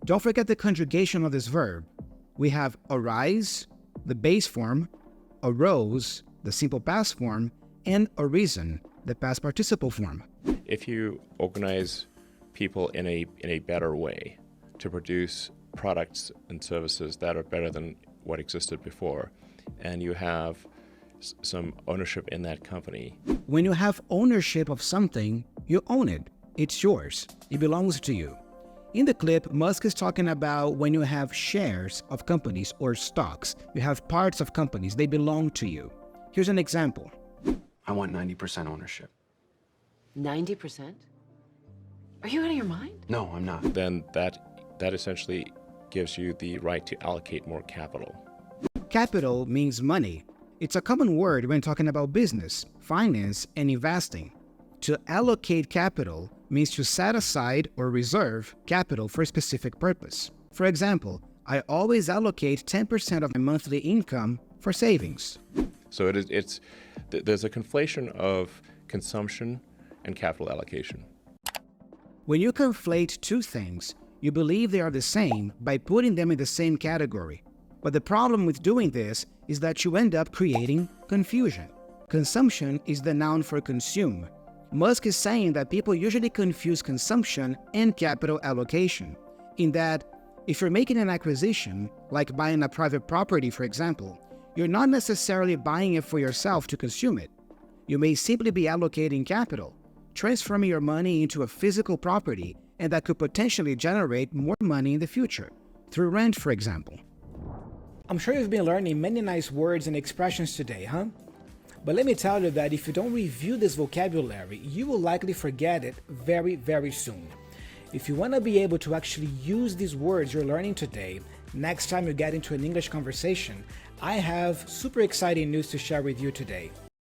Don't forget the conjugation of this verb. We have arise, the base form, arose, the simple past form, and arisen, the past participle form. If you organize people in a better way to produce products and services that are better than what existed before, and you have some ownership in that company. When you have ownership of something, you own it. It's yours. It belongs to you. In the clip, Musk is talking about when you have shares of companies or stocks. You have parts of companies. They belong to you. Here's an example. I want 90% ownership. 90%? Are you out of your mind? No, I'm not. Then that essentially gives you the right to allocate more capital. Capital means money. It's a common word when talking about business, finance, and investing. To allocate capital means to set aside or reserve capital for a specific purpose. For example, I always allocate 10% of my monthly income for savings. So there's a conflation of consumption and capital allocation. When you conflate two things, you believe they are the same by putting them in the same category. But the problem with doing this is that you end up creating confusion. Consumption is the noun for consume. Musk is saying that people usually confuse consumption and capital allocation, in that if you're making an acquisition, like buying a private property for example, you're not necessarily buying it for yourself to consume it. You may simply be allocating capital, transforming your money into a physical property, and that could potentially generate more money in the future, through rent for example. I'm sure you've been learning many nice words and expressions today, huh? But let me tell you that if you don't review this vocabulary, you will likely forget it very, very soon. If you want to be able to actually use these words you're learning today, next time you get into an English conversation, I have super exciting news to share with you today.